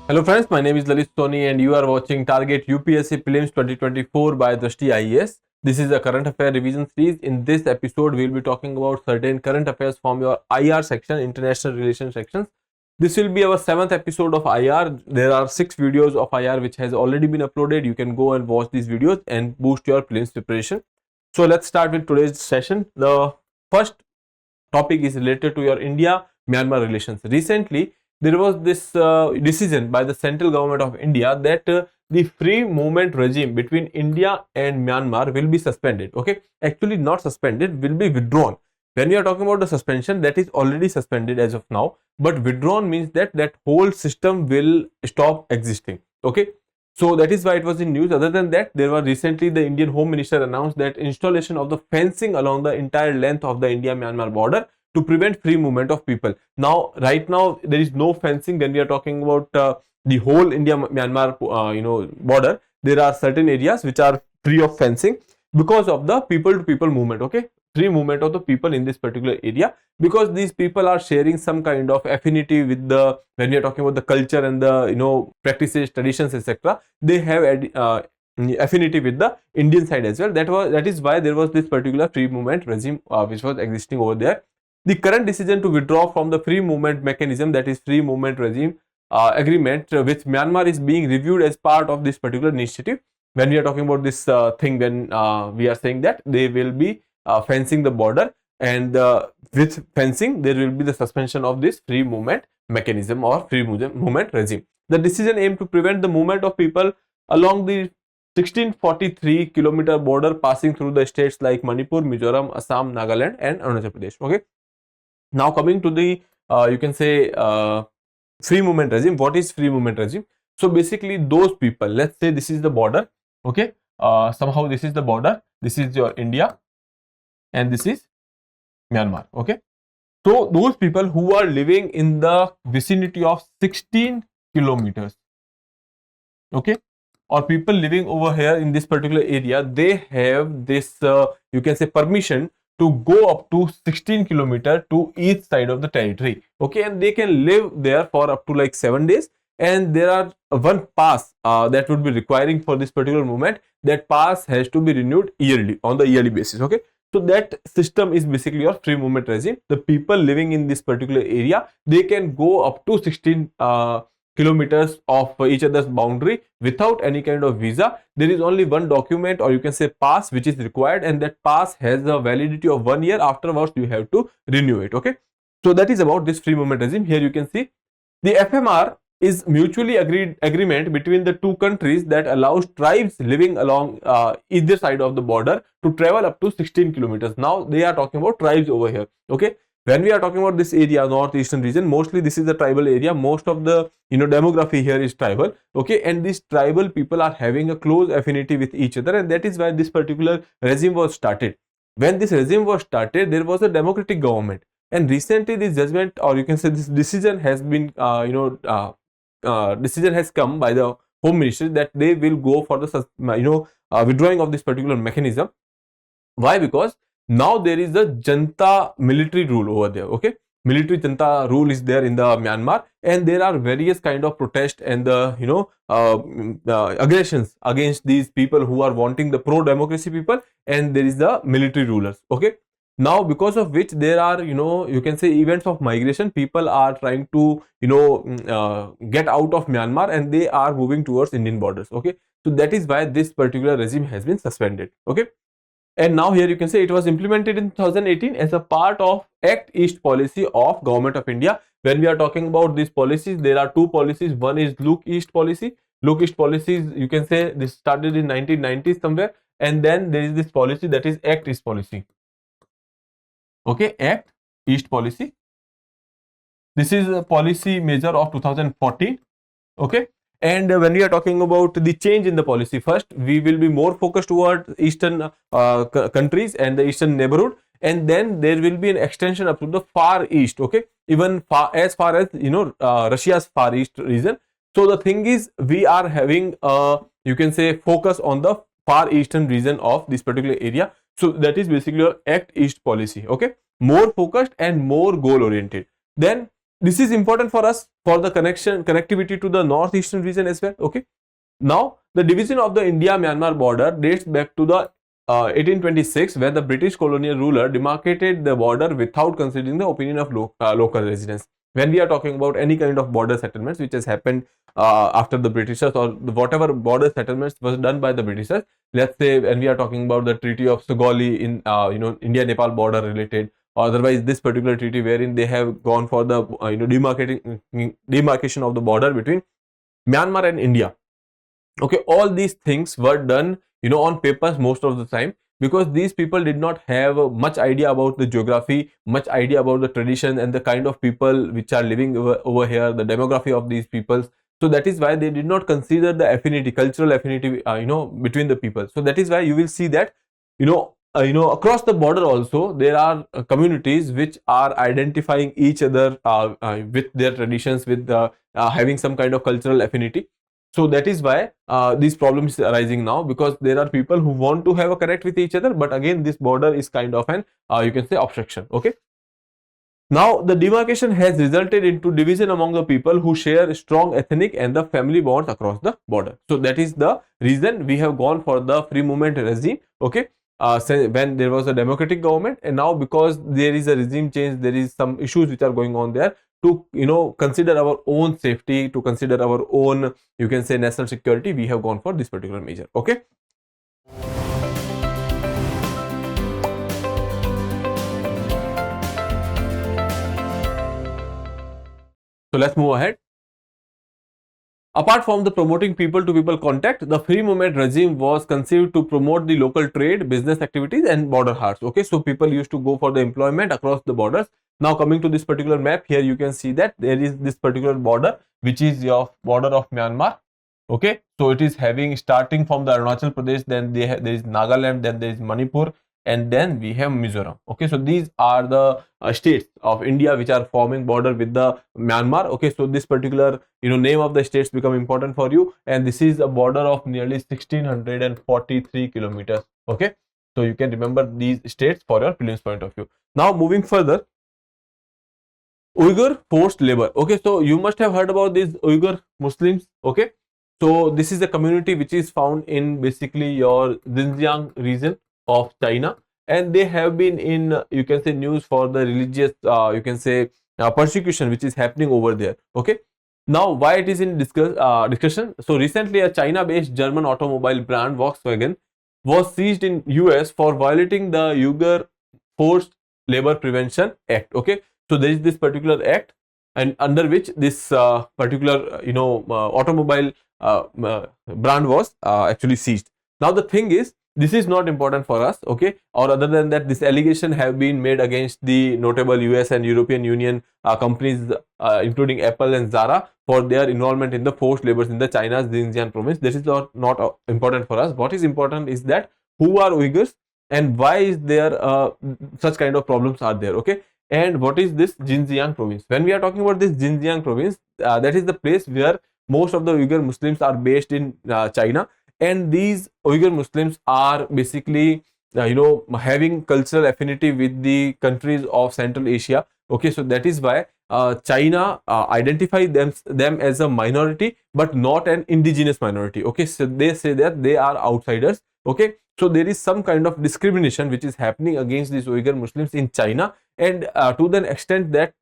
Hello friends, my name is Lalit Soni and you are watching Target UPSC Prelims 2024 by Drishti IAS. This is a current affair revision series. In this episode, we will be talking about certain current affairs from your IR section, International Relations sections. This will be our 7th episode of IR. There are 6 videos of IR which has already been uploaded. You can go and watch these videos and boost your prelims preparation. So let's start with today's session. The first topic is related to your India-Myanmar relations. Recently, there was this decision by the central government of India that the free movement regime between India and Myanmar will be suspended. Okay, actually not suspended, will be withdrawn. When we are talking about the suspension, that is already suspended as of now, but withdrawn means that that whole system will stop existing. Okay, so that is why it was in news. Other than that, there was recently the Indian Home Minister announced that installation of the fencing along the entire length of the India-Myanmar border to prevent free movement of people. Now, right now, there is no fencing when we are talking about the whole India-Myanmar, border. There are certain areas which are free of fencing because of the people-to-people movement. Okay, free movement of the people in this particular area, because these people are sharing some kind of affinity with the, when we are talking about the culture and the practices, traditions, etc. They have affinity with the Indian side as well. That is why there was this particular free movement regime which was existing over there. The current decision to withdraw from the free movement mechanism, that is free movement regime agreement with Myanmar, is being reviewed as part of this particular initiative. When we are talking about this thing, when we are saying that they will be fencing the border, and with fencing there will be the suspension of this free movement mechanism or free movement regime. The decision aimed to prevent the movement of people along the 1643 kilometer border passing through the states like Manipur, Mizoram, Assam, Nagaland and Arunachal Pradesh. Okay, now coming to the you can say free movement regime. What is free movement regime? So basically those people, let's say this is the border. Okay, somehow this is the border, this is your India and this is Myanmar. Okay, so those people who are living in the vicinity of 16 kilometers, okay, or people living over here in this particular area, they have this you can say permission to go up to 16 kilometer to each side of the territory. Okay, and they can live there for up to like 7 days, and there are one pass that would be requiring for this particular movement. That pass has to be renewed yearly, on the yearly basis. Okay, so that system is basically your free movement regime. The people living in this particular area, they can go up to 16 kilometers of each other's boundary without any kind of visa. There is only one document, or you can say pass, which is required, and that pass has a validity of 1 year. Afterwards you have to renew it. Okay, so that is about this free movement regime. Here you can see the FMR is mutually agreed agreement between the two countries that allows tribes living along either side of the border to travel up to 16 kilometers. Now they are talking about tribes over here. Okay, when we are talking about this area, northeastern region, mostly this is the tribal area. Most of the demography here is tribal. Okay, and these tribal people are having a close affinity with each other, and that is why this particular regime was started. When this regime was started, there was a democratic government, and recently this judgment, or you can say this decision, has been decision has come by the Home Ministry that they will go for the withdrawing of this particular mechanism. Why? Because now there is a Janta military rule over there. Okay, military Janta rule is there in the Myanmar, and there are various kind of protest and the aggressions against these people who are wanting the pro democracy people, and there is the military rulers. Okay, now because of which there are you can say events of migration. People are trying to get out of Myanmar, and they are moving towards Indian borders. Okay, so that is why this particular regime has been suspended. Okay, and now here you can say it was implemented in 2018 as a part of Act East policy of Government of India. When we are talking about these policies, there are two policies. One is Look East policy. Look East policies, you can say this started in 1990s somewhere, and then there is this policy that is Act East policy. Okay, Act East policy. This is a policy measure of 2014. Okay, and when we are talking about the change in the policy, first we will be more focused toward eastern countries and the eastern neighborhood, and then there will be an extension up to the far east. Okay, even as far as Russia's far east region. So the thing is, we are having you can say focus on the far eastern region of this particular area. So that is basically your Act East policy. Okay, more focused and more goal oriented. Then This is important for us for the connectivity to the northeastern region as well. Okay. Now, the division of the India-Myanmar border dates back to the 1826, where the British colonial ruler demarcated the border without considering the opinion of local residents. When we are talking about any kind of border settlements which has happened after the Britishers, or whatever border settlements was done by the Britishers, let's say when we are talking about the Treaty of Sugauli in India-Nepal border related, or otherwise this particular treaty wherein they have gone for the demarcation of the border between Myanmar and India. Okay, all these things were done on papers most of the time, because these people did not have much idea about the geography, much idea about the tradition and the kind of people which are living over here, the demography of these peoples. So that is why they did not consider the affinity, cultural affinity between the people. So that is why you will see that across the border also there are communities which are identifying each other with their traditions, with having some kind of cultural affinity. So that is why these problems is arising now, because there are people who want to have a connect with each other, but again this border is kind of an you can say obstruction. Okay. Now the demarcation has resulted into division among the people who share strong ethnic and the family bonds across the border. So that is the reason we have gone for the free movement regime. Okay. When there was a democratic government, and now because there is a regime change, there is some issues which are going on there, to consider our own safety, to consider our own, you can say, national security, we have gone for this particular measure. Okay. So let's move ahead. Apart from the promoting people-to-people contact, the free movement regime was conceived to promote the local trade, business activities and border hearts. Okay, so people used to go for the employment across the borders. Now coming to this particular map, here you can see that there is this particular border, which is your border of Myanmar. Okay, so it is having starting from the Arunachal Pradesh, then there is Nagaland, then there is Manipur, and then we have Mizoram. Okay, so these are the states of India which are forming border with the Myanmar. Okay, so this particular name of the states become important for you, and this is a border of nearly 1643 kilometers. Okay, so you can remember these states for your prelims point of view. Now moving further, Uyghur forced labor. Okay, so you must have heard about these Uyghur Muslims. Okay, so this is a community which is found in basically your Xinjiang region of China, and they have been in, you can say, news for the religious you can say persecution which is happening over there. Okay, now why it is in discussion? So recently a China-based German automobile brand Volkswagen was seized in US for violating the Uyghur Forced Labor Prevention Act. Okay, so there is this particular act, and under which this particular automobile brand was actually seized. Now the thing is, this is not important for us. Okay, or other than that, this allegation have been made against the notable US and European Union companies including Apple and Zara for their involvement in the forced labors in the China's Xinjiang province. This is not important for us. What is important is that who are Uyghurs and why is there such kind of problems are there. Okay, and what is this Xinjiang province? When we are talking about this Xinjiang province, that is the place where most of the Uyghur Muslims are based in China, and these Uyghur Muslims are basically having cultural affinity with the countries of Central Asia. Okay, so that is why China identify them as a minority, but not an indigenous minority. Okay, so they say that they are outsiders. Okay, so there is some kind of discrimination which is happening against these Uyghur Muslims in China, and to the extent that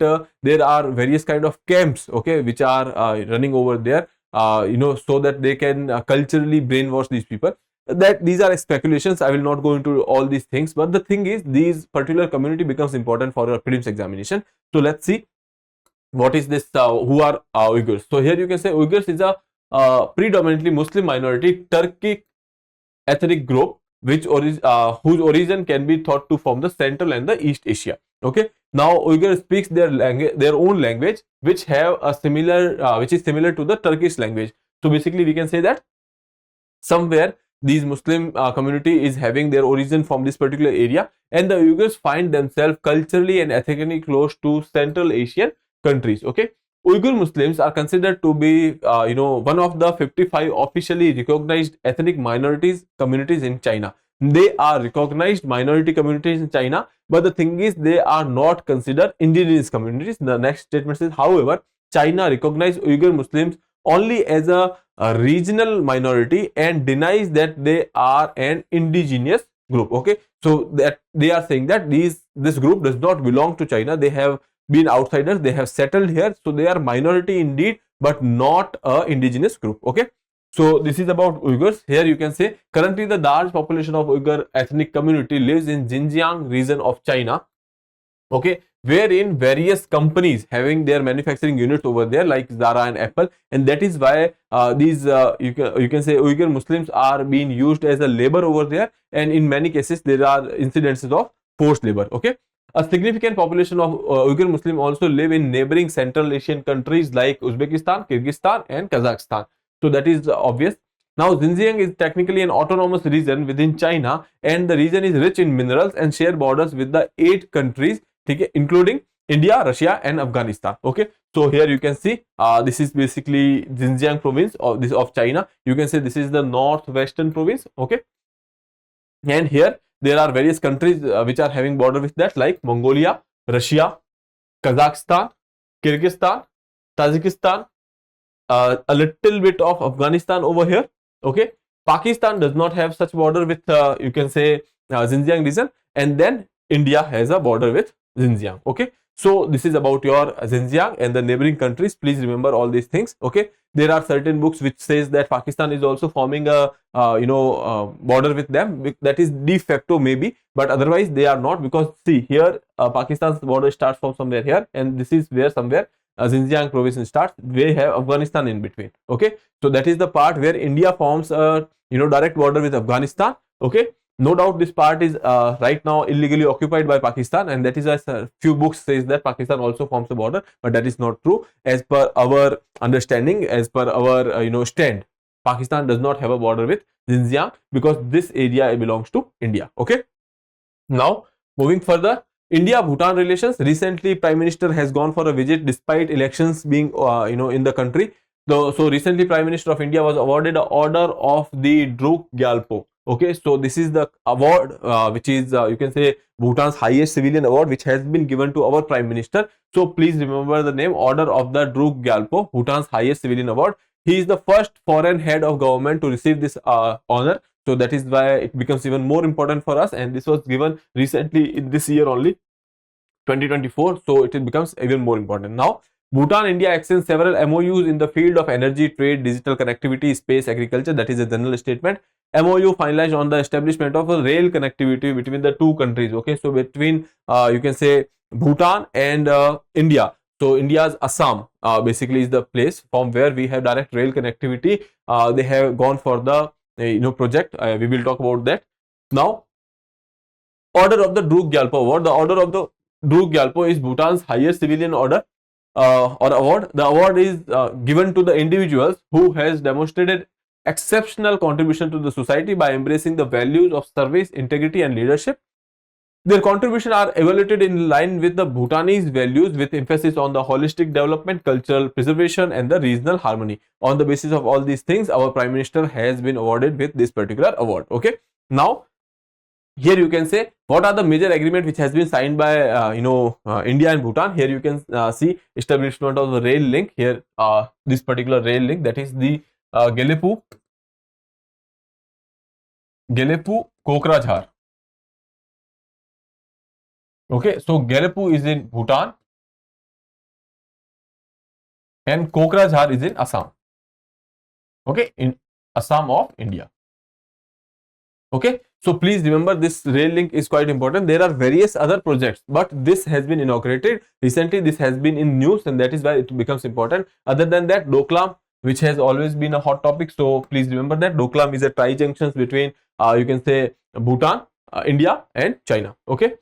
there are various kind of camps, okay, which are running over there, so that they can culturally brainwash these people. That these are speculations. I will not go into all these things, but the thing is, these particular community becomes important for your prelims examination. So let's see what is this. Who are Uyghurs? So here you can say Uyghurs is a predominantly Muslim minority Turkic ethnic group whose origin can be thought to form the Central and the East Asia. Okay, now Uyghur speaks their own language, which have a similar, which is similar to the Turkish language. So basically, we can say that somewhere these Muslim community is having their origin from this particular area, and the Uyghurs find themselves culturally and ethnically close to Central Asian countries. Okay, Uyghur Muslims are considered to be one of the 55 officially recognized ethnic minorities communities in China. they are recognized minority communities in China, but the thing is they are not considered indigenous communities. The next statement says, however, China recognizes Uyghur Muslims only as a regional minority and denies that they are an indigenous group. Okay, so that they are saying that this group does not belong to China. They have been outsiders, they have settled here, so they are minority indeed, but not a indigenous group. Okay, so this is about Uyghurs. Here you can say currently the large population of Uyghur ethnic community lives in Xinjiang region of China. Okay, wherein various companies having their manufacturing units over there like Zara and Apple, and that is why these you can say Uyghur Muslims are being used as a labor over there, and in many cases there are incidences of forced labor. Okay, a significant population of Uyghur Muslim also live in neighboring Central Asian countries like Uzbekistan, Kyrgyzstan and Kazakhstan. So that is obvious. Now Xinjiang is technically an autonomous region within China, and the region is rich in minerals and share borders with the 8 countries, including India, Russia and Afghanistan. Okay, so here you can see this is basically Xinjiang province of China. You can say this is the northwestern province. Okay, and here there are various countries which are having border with that, like Mongolia, Russia, Kazakhstan, Kyrgyzstan, Tajikistan, a little bit of Afghanistan over here. Okay, Pakistan does not have such border with you can say Xinjiang region, and then India has a border with Xinjiang. Okay, so this is about your Xinjiang and the neighboring countries. Please remember all these things. Okay, there are certain books which says that Pakistan is also forming a border with them. That is de facto maybe, but otherwise they are not, because see here Pakistan's border starts from somewhere here, and this is where somewhere Xinjiang province starts. They have Afghanistan in between. Okay, so that is the part where India forms a direct border with Afghanistan. Okay, no doubt this part is right now illegally occupied by Pakistan, and that is why a few books says that Pakistan also forms a border, but that is not true. As per our understanding, as per our stand, Pakistan does not have a border with Xinjiang because this area belongs to India. Okay, now moving further, India-Bhutan relations. Recently, Prime Minister has gone for a visit despite elections being in the country. So recently, Prime Minister of India was awarded the Order of the Druk Gyalpo. Okay, so this is the award which is you can say Bhutan's highest civilian award, which has been given to our Prime Minister. So please remember the name, Order of the Druk Gyalpo, Bhutan's highest civilian award. He is the first foreign head of government to receive this honor. So that is why it becomes even more important for us, and this was given recently in this year only, 2024. So it becomes even more important. Now Bhutan India exchanged several MOUs in the field of energy, trade, digital connectivity, space, agriculture. That is a general statement. MOU finalized on the establishment of a rail connectivity between the two countries. Okay, so between you can say Bhutan and India. So India's Assam basically is the place from where we have direct rail connectivity. They have gone for the project. We will talk about that. Now, Order of the Druk Gyalpo Award. The Order of the Druk Gyalpo is Bhutan's highest civilian order or award. The award is given to the individuals who has demonstrated exceptional contribution to the society by embracing the values of service, integrity and leadership. Their contributions are evaluated in line with the Bhutanese values, with emphasis on the holistic development, cultural preservation and the regional harmony. On the basis of all these things, our Prime Minister has been awarded with this particular award. Okay, now here you can say what are the major agreement which has been signed by India and Bhutan. Here you can see establishment of the rail link. Here this particular rail link, that is the Gelepu Kokrajhar. Okay, so Gelepu is in Bhutan and Kokrajhar is in Assam. Okay, in Assam of India. Okay, so please remember this rail link is quite important. There are various other projects, but this has been inaugurated recently. This has been in news, and that is why it becomes important. Other than that, Doklam, which has always been a hot topic, so please remember that Doklam is a tri-junction between you can say Bhutan, India and China. Okay,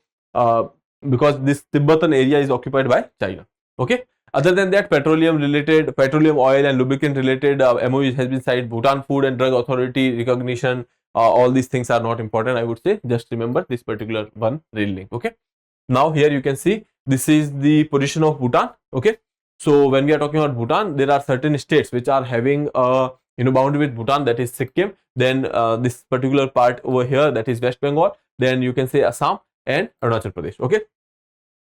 because this Tibetan area is occupied by China. Okay, other than that, petroleum oil and lubricant related MOUs has been signed. Bhutan Food and Drug Authority recognition. All these things are not important, I would say. Just remember this particular one rail link. Okay, now here you can see this is the position of Bhutan. Okay, so when we are talking about Bhutan, there are certain states which are having a boundary with Bhutan, that is Sikkim. Then this particular part over here, that is West Bengal. Then you can say Assam and Arunachal Pradesh. Okay,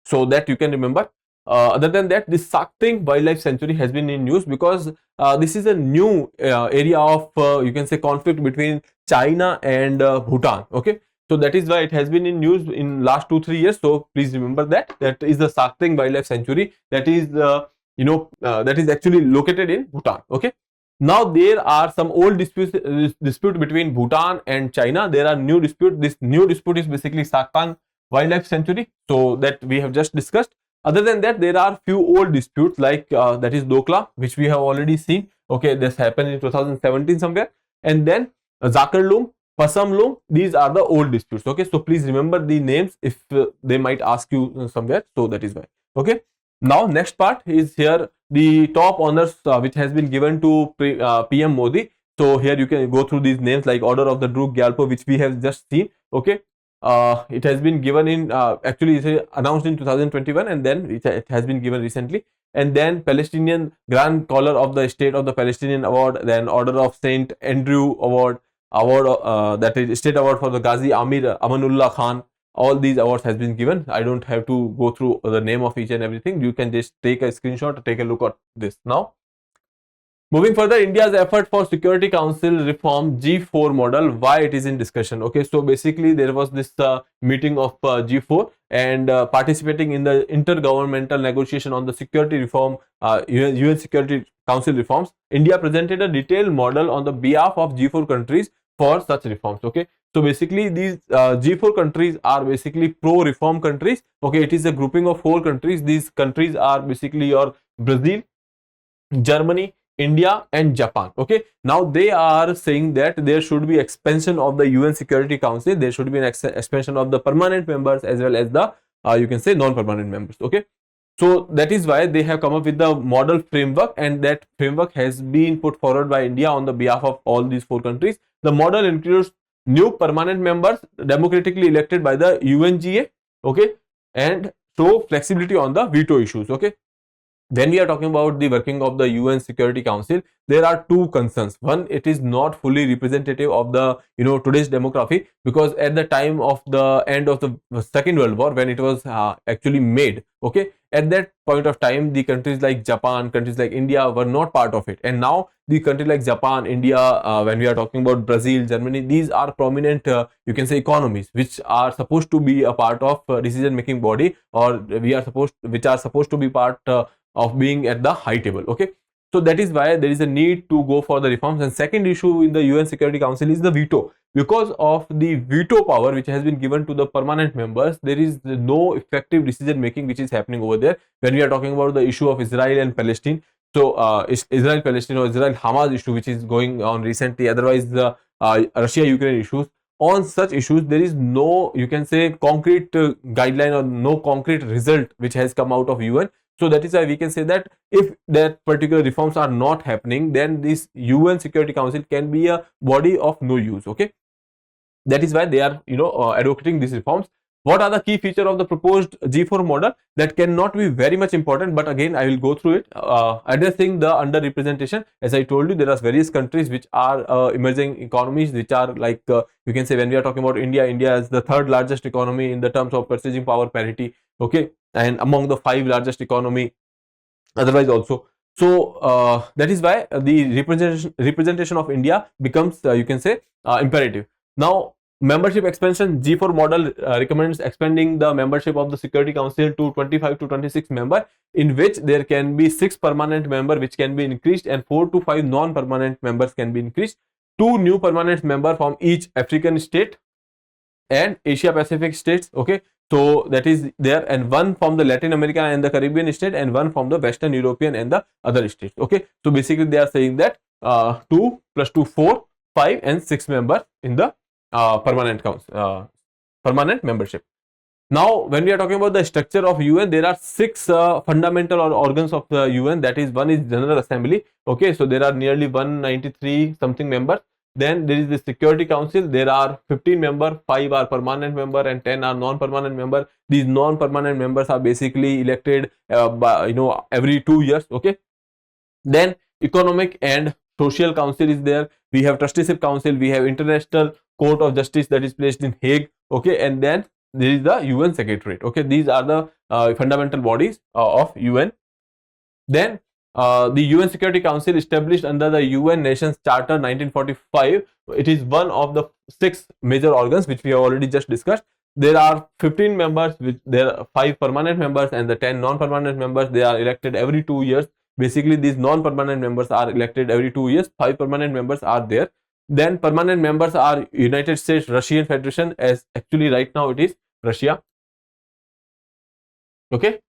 so that you can remember. Other than that, this Sakting Wildlife Sanctuary has been in news because this is a new area of you can say conflict between China and Bhutan. Okay, so that is why it has been in news in last 2-3 years. So please remember that is the Sakting Wildlife Sanctuary, that is that is actually located in Bhutan. Okay, now there are some old dispute between Bhutan and China. There are new dispute. This new dispute is basically Sakting Wildlife Sanctuary, so that we have just discussed. Other than that, there are few old disputes like that is Dokla, which we have already seen. Okay, this happened in 2017 somewhere. And then Zakarlung, Pasamlung, these are the old disputes. Okay, so please remember the names if they might ask you somewhere. So that is why. Okay, now next part is here the top honors which has been given to PM Modi. So here you can go through these names like Order of the Druk Gyalpo, which we have just seen. Okay, it has been given in actually it's announced in 2021, and then it has been given recently. And then Palestinian Grand Collar of the State of the Palestinian Award, then Order of Saint Andrew Award, that is State Award for the Ghazi Amir Amanullah Khan. All these awards has been given. I don't have to go through the name of each and everything. You can just take a screenshot, take a look at this now. Moving further, India's effort for Security Council reform G4 model, why it is in discussion. Okay, so basically there was this meeting of G4 and participating in the intergovernmental negotiation on the security reform, UN Security Council reforms. India presented a detailed model on the behalf of G4 countries for such reforms. Okay, so basically these G4 countries are basically pro-reform countries. Okay, it is a grouping of 4 countries. These countries are basically your Brazil, Germany, India and Japan. Okay, now they are saying that there should be expansion of the UN Security Council. There should be an expansion of the permanent members as well as the you can say non-permanent members. Okay, so that is why they have come up with the model framework, and that framework has been put forward by India on the behalf of all these 4 countries. The model includes new permanent members democratically elected by the UNGA. Okay, and so flexibility on the veto issues. Okay, when we are talking about the working of the UN Security Council, there are 2 concerns. One, it is not fully representative of the today's demography, because at the time of the end of the Second World War, when it was actually made, okay, at that point of time, the countries like Japan, countries like India were not part of it. And now the countries like Japan, India, when we are talking about Brazil, Germany, these are prominent you can say economies which are supposed to be a part of decision making body, or which are supposed to be part of being at the high table. Okay, so that is why there is a need to go for the reforms. And second issue in the UN Security Council is the veto. Because of the veto power which has been given to the permanent members, there is no effective decision making which is happening over there. When we are talking about the issue of Israel and Palestine, so Israel Palestine or Israel Hamas issue which is going on recently, otherwise the Russia Ukraine issues, on such issues there is no, you can say, concrete guideline or no concrete result which has come out of UN. So that is why we can say that if that particular reforms are not happening, then this UN Security Council can be a body of no use. Okay, that is why they are advocating these reforms. What are the key features of the proposed G4 model? That cannot be very much important, but again I will go through it. Addressing the underrepresentation, as I told you, there are various countries which are emerging economies, which are like you can say, when we are talking about India is the 3rd largest economy in the terms of purchasing power parity. Okay, and among the 5 largest economy otherwise also. So that is why the representation of India becomes you can say imperative. Now membership expansion, G4 model recommends expanding the membership of the Security Council to 25 to 26 member, in which there can be 6 permanent member which can be increased, and 4 to 5 non-permanent members can be increased. 2 new permanent member from each African state and Asia Pacific states. Okay, so that is there, and 1 from the Latin America and the Caribbean state, and 1 from the Western European and the other states. Okay, so basically they are saying that 2 plus 2, 4, 5 and 6 members in the permanent membership. Now when we are talking about the structure of UN, there are 6 fundamental organs of the UN. That is, 1 is General Assembly. Okay, so there are nearly 193 something members. Then there is the Security Council. There are 15 members, 5 are permanent member and 10 are non-permanent member. These non-permanent members are basically elected by every 2 years. Okay, then Economic and social council is there, we have trusteeship council, we have international court of justice that is placed in Hague, okay, and then there is the UN secretariat, okay. These are the fundamental bodies of UN. Then the UN Security Council, established under the UN Nations Charter 1945, it is one of the 6 major organs which we have already just discussed. There are 15 members, which there are 5 permanent members and the 10 non-permanent members. They are elected every 2 years. Basically, these non-permanent members are elected every 2 years. 5 permanent members are there. Then permanent members are United States, Russian Federation, as actually right now it is Russia. Okay.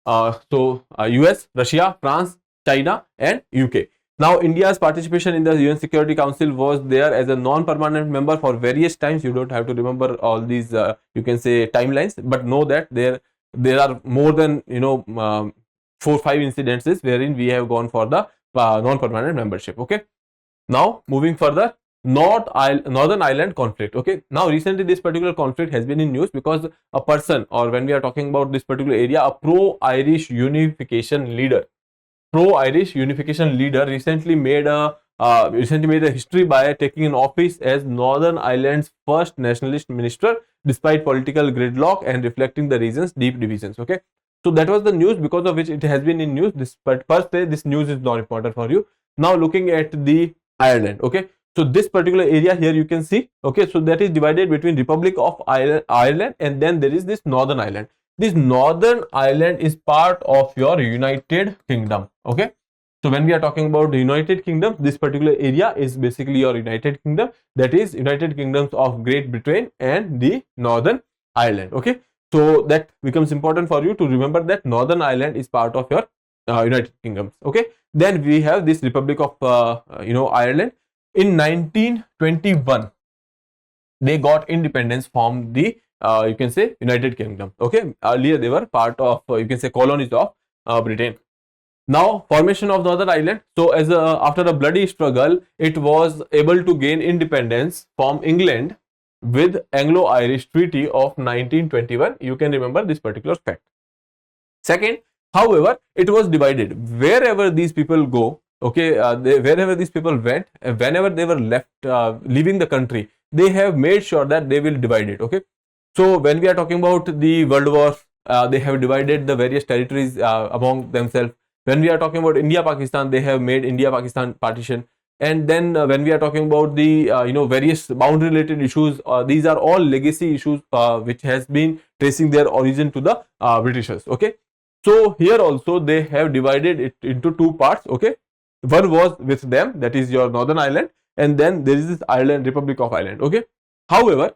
US, Russia, France, China and UK. Now India's participation in the UN Security Council was there as a non-permanent member for various times. You don't have to remember all these you can say timelines, but know that there are more than 4 or 5 incidences wherein we have gone for the non-permanent membership. Okay. Now moving further, Northern Ireland conflict. Okay, now recently this particular conflict has been in news because a person, or when we are talking about this particular area, a pro-Irish unification leader recently made a history by taking an office as Northern Ireland's first nationalist minister despite political gridlock and reflecting the region's deep divisions. Okay, so that was the news because of which it has been in news. This, but per se this news is not important for you. Now looking at the Ireland. Okay, so this particular area here you can see, okay, so that is divided between Republic of Ireland and then there is this Northern Ireland. This Northern Ireland is part of your United Kingdom. Okay, so when we are talking about the United Kingdom, this particular area is basically your United Kingdom, that is United Kingdoms of Great Britain and the Northern Ireland. Okay, so that becomes important for you to remember that Northern Ireland is part of your United Kingdoms. Okay, then we have this Republic of Ireland. In 1921 they got independence from the you can say United Kingdom. Okay, earlier they were part of you can say colonies of Britain. Now formation of Northern Ireland. So as after a bloody struggle, it was able to gain independence from England with Anglo-Irish Treaty of 1921. You can remember this particular fact. Second, however, it was divided wherever these people go. Okay, wherever these people went, whenever they were left leaving the country, they have made sure that they will divide it. Okay, so when we are talking about the World War, they have divided the various territories among themselves. When we are talking about India Pakistan, they have made India Pakistan partition. And then when we are talking about the various boundary related issues, these are all legacy issues which has been tracing their origin to the Britishers. Okay, so here also they have divided it into 2 parts. Okay, one was with them, that is your Northern Ireland, and then there is this Ireland, Republic of Ireland. Okay, however,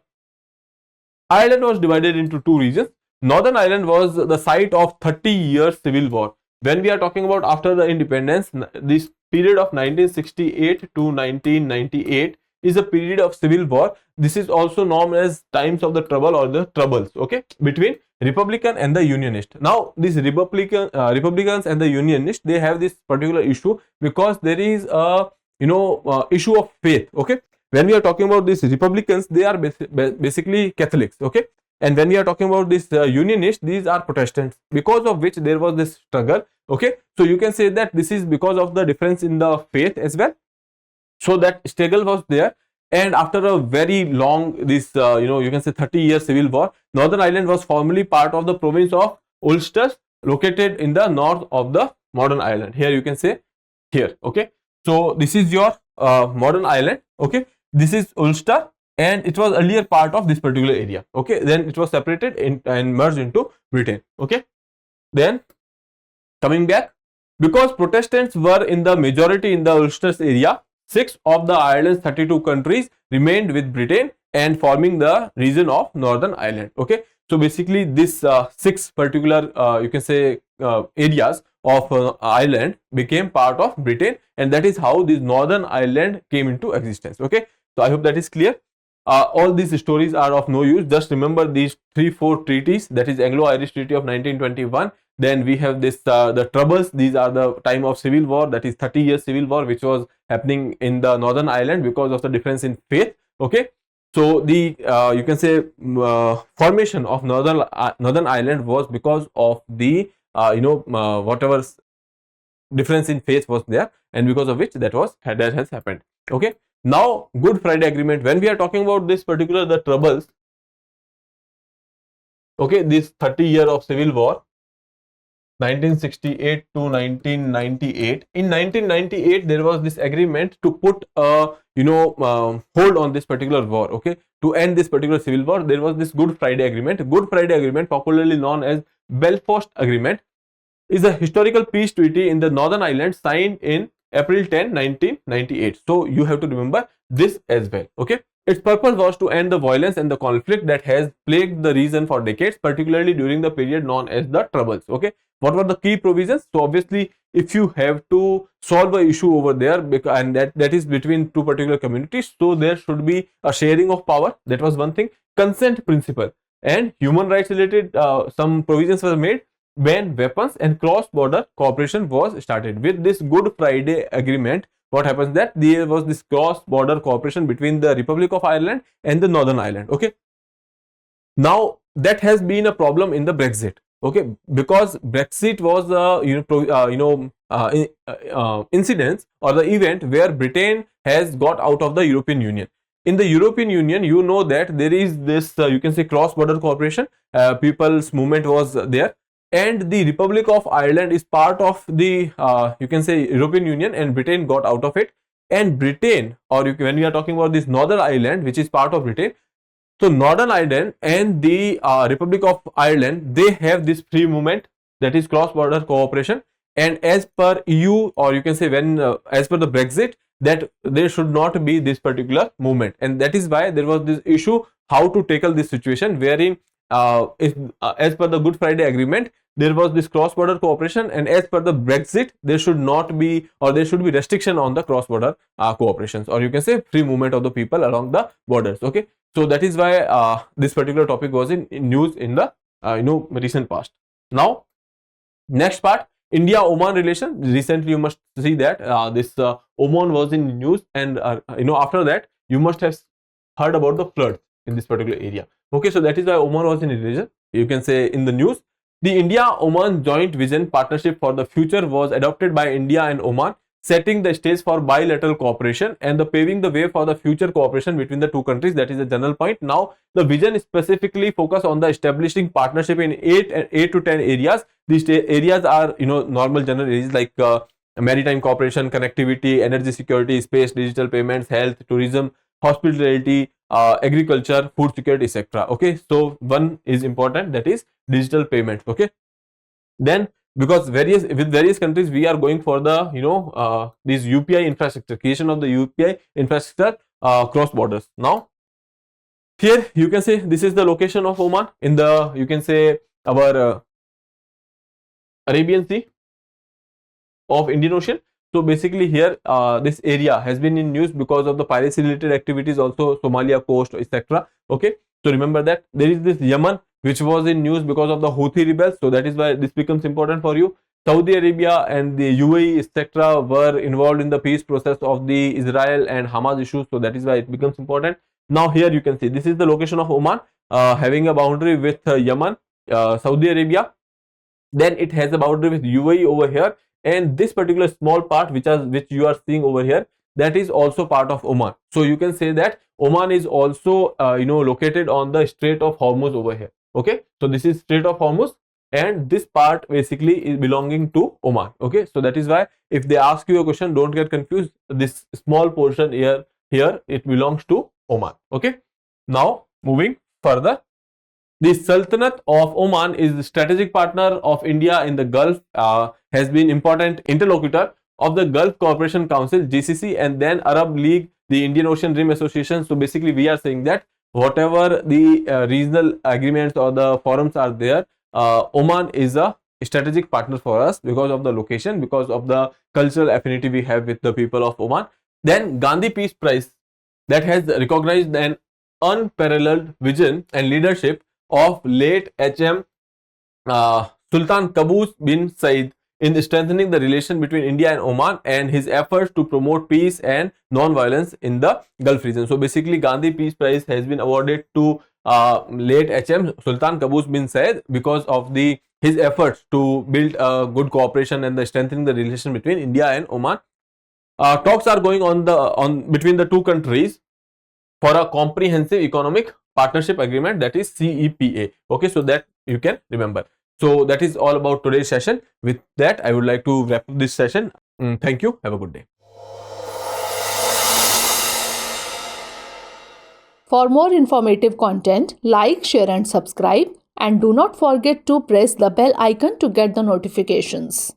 Ireland was divided into 2 regions. Northern Ireland was the site of 30 years civil war. When we are talking about after the independence, this period of 1968 to 1998 is a period of civil war. This is also known as times of the trouble or the troubles. Okay, between Republican and the Unionist. Now these Republicans and the Unionists, they have this particular issue because there is a issue of faith. Okay, when we are talking about these Republicans, they are basically Catholics. Okay, and when we are talking about this Unionists, these are Protestants, because of which there was this struggle. Okay, so you can say that this is because of the difference in the faith as well. So that struggle was there. And after a very long this you can say 30-year civil war, Northern Ireland was formerly part of the province of Ulster, located in the north of the modern Ireland. Here you can say here. Okay, so this is your modern Ireland. Okay, this is Ulster and it was earlier part of this particular area. Okay, then it was separated and merged into Britain. Okay, then coming back, because Protestants were in the majority in the Ulster area, 6 of the Ireland's 32 countries remained with Britain and forming the region of Northern Ireland. Okay, so basically this 6 particular you can say areas of Ireland became part of Britain, and that is how this Northern Ireland came into existence. Okay, so I hope that is clear. All these stories are of no use. Just remember these 3-4 treaties, that is Anglo-Irish Treaty of 1921. Then we have this the troubles. These are the time of civil war, that is 30 years civil war, which was happening in the Northern Ireland because of the difference in faith. Okay, so the you can say formation of Northern Ireland was because of the whatever difference in faith was there, and because of which that has happened. Okay, now Good Friday Agreement, when we are talking about this particular the troubles, okay, this 30 year of civil war, 1968 to 1998. In 1998 there was this agreement to put a hold on this particular war. Okay, to end this particular civil war, there was this Good Friday Agreement. Good Friday Agreement, popularly known as Belfast Agreement, is a historical peace treaty in the Northern Ireland signed in April 10, 1998. So you have to remember this as well. Okay, its purpose was to end the violence and the conflict that has plagued the region for decades, particularly during the period known as the Troubles. Okay, what were the key provisions? So obviously, if you have to solve an issue over there, and that is between two particular communities, so there should be a sharing of power. That was one thing. Consent principle and human rights related some provisions were made when weapons and cross-border cooperation was started. With this Good Friday Agreement, what happens that there was this cross-border cooperation between the Republic of Ireland and the Northern Ireland. Okay, now that has been a problem in the Brexit. Okay, because Brexit was incidents or the event where Britain has got out of the European Union. In the European Union, you know that there is this you can say cross-border cooperation. People's movement was there, and the Republic of Ireland is part of the you can say European Union, and Britain got out of it. And Britain, or when we are talking about this Northern Ireland, which is part of Britain, so Northern Ireland and the Republic of Ireland, they have this free movement, that is cross-border cooperation. And as per EU, or you can say when as per the Brexit, that there should not be this particular movement, and that is why there was this issue how to tackle this situation, wherein as per the Good Friday Agreement, there was this cross-border cooperation, and as per the Brexit, there should not be, or there should be restriction on the cross-border cooperations, or you can say free movement of the people along the borders. Okay, so that is why this particular topic was in news in the recent past. Now, next part, India-Oman relation. Recently, you must see that this Oman was in news, and after that, you must have heard about the floods in this particular area. Okay, so that is why Oman was in region, you can say, in the news. The India-Oman Joint Vision Partnership for the Future was adopted by India and Oman, setting the stage for bilateral cooperation and paving the way for the future cooperation between the two countries. That is a general point. Now, the vision specifically focus on the establishing partnership in 8 to 10 areas. These areas are normal general areas like maritime cooperation, connectivity, energy security, space, digital payments, health, tourism, hospitality, agriculture, food security, etc. Okay, so one is important, that is digital payments. Okay, then because with various countries we are going for the this UPI infrastructure, creation of the UPI infrastructure cross borders. Now here you can say this is the location of Oman in the, you can say, our Arabian Sea of Indian Ocean. So basically here this area has been in news because of the piracy related activities, also Somalia coast, etc. Okay, so remember that. There is this Yemen, which was in news because of the Houthi rebels, so that is why this becomes important for you. Saudi Arabia and the UAE, etc. were involved in the peace process of the Israel and Hamas issues, so that is why it becomes important. Now here you can see this is the location of Oman, having a boundary with Yemen, Saudi Arabia. Then it has a boundary with UAE over here, and this particular small part which you are seeing over here, that is also part of Oman. So you can say that Oman is also located on the Strait of Hormuz over here. Okay, so this is Strait of Hormuz, and this part basically is belonging to Oman. Okay, so that is why if they ask you a question, don't get confused. This small portion here it belongs to Oman. Okay, now moving further, the Sultanate of Oman is the strategic partner of India in the Gulf, has been important interlocutor of the Gulf Cooperation Council GCC, and then Arab League, the Indian Ocean Rim Association. So basically we are saying that whatever the regional agreements or the forums are there, Oman is a strategic partner for us because of the location, because of the cultural affinity we have with the people of Oman. Then Gandhi Peace Prize, that has recognized an unparalleled vision and leadership of late HM Sultan Qaboos bin Said in strengthening the relation between India and Oman, and his efforts to promote peace and non-violence in the Gulf region. So basically Gandhi Peace Prize has been awarded to late HM Sultan Qaboos bin Said because of the his efforts to build a good cooperation and the strengthening the relation between India and Oman. Talks are going on between the two countries for a comprehensive economic partnership agreement, that is CEPA. Okay, so that you can remember. So that is all about today's session. With that, I would like to wrap up this session. Thank you. Have a good day. For more informative content, like, share and subscribe, and do not forget to press the bell icon to get the notifications.